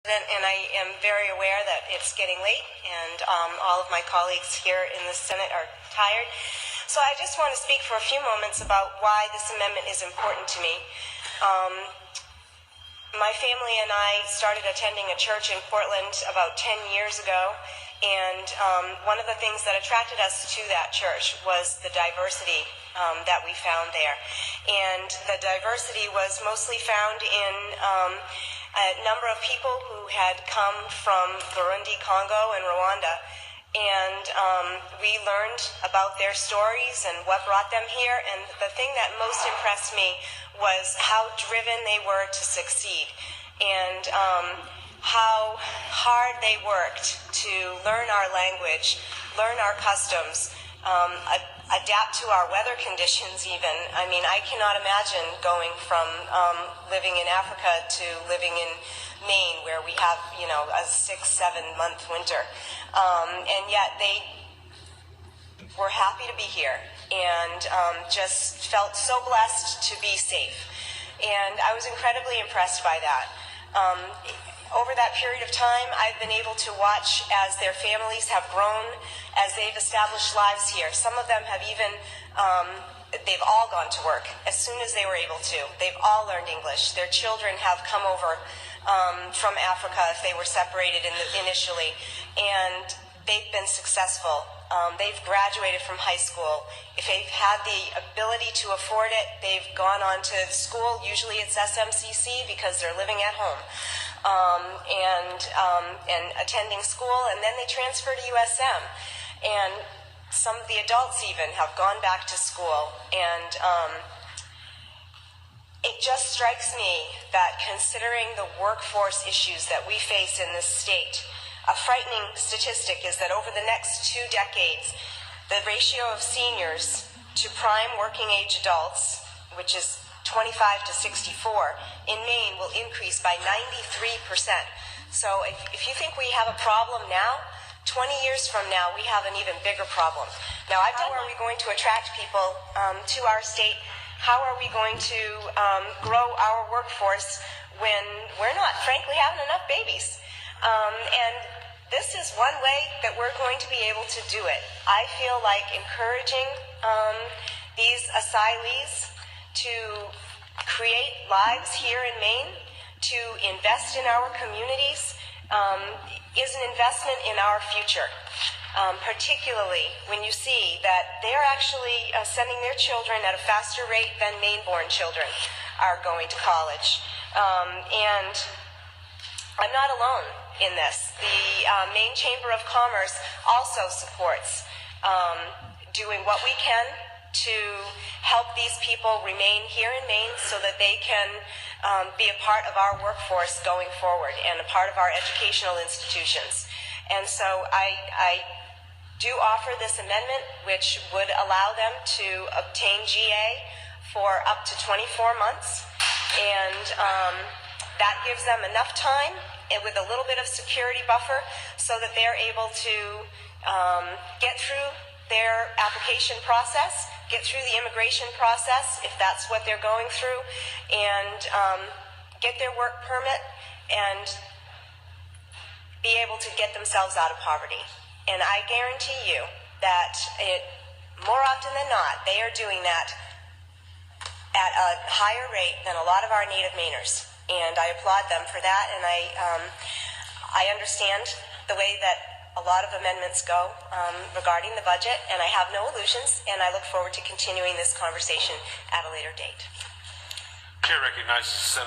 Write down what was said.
And I am very aware that it's getting late, and all of my colleagues here in the Senate are tired. So I just want to speak for a few moments about why this amendment is important to me. My family and I started attending a church in Portland about 10 years ago, and one of the things that attracted us to that church was the diversity that we found there. And the diversity was mostly found in a number of people who had come from Burundi, Congo, and Rwanda. And we learned about their stories and what brought them here. And the thing that most impressed me was how driven they were to succeed, and how hard they worked to learn our language, learn our customs, adapt to our weather conditions even. I mean, I cannot imagine going from living in Africa to living in Maine, where we have, a 6-7 month winter. And yet they were happy to be here and just felt so blessed to be safe. And I was incredibly impressed by that. Over that period of time, I've been able to watch as their families have grown, as they've established lives here. Some of them have even, they've all gone to work as soon as they were able to. They've all learned English. Their children have come over from Africa if they were separated initially, and they've been successful. They've graduated from high school. If they've had the ability to afford it, they've gone on to school. Usually it's SMCC because they're living at home and attending school, and then they transfer to USM. And some of the adults even have gone back to school. And it just strikes me that, considering the workforce issues that we face in this state, a frightening statistic is that over the next 2 decades, the ratio of seniors to prime working age adults, which is 25 to 64, in Maine will increase by 93%. So if you think we have a problem now, 20 years from now, we have an even bigger problem. Now, how are we going to attract people to our state? How are we going to grow our workforce when we're not, frankly, having enough babies? And this is one way that we're going to be able to do it. I feel like encouraging these asylees to create lives here in Maine, to invest in our communities, is an investment in our future, particularly when you see that they're actually sending their children at a faster rate than Maine-born children are going to college. And I'm not alone in this. The Maine Chamber of Commerce also supports doing what we can to help these people remain here in Maine so that they can be a part of our workforce going forward and a part of our educational institutions. And so I do offer this amendment, which would allow them to obtain GA for up to 24 months. And that gives them enough time and with a little bit of security buffer so that they're able to get through their application process, get through the immigration process, if that's what they're going through, and get their work permit and be able to get themselves out of poverty. And I guarantee you that more often than not, they are doing that at a higher rate than a lot of our native Mainers. And I applaud them for that, and I understand the way that a lot of amendments go regarding the budget, and I have no illusions, and I look forward to continuing this conversation at a later date. Chair recognizes Senator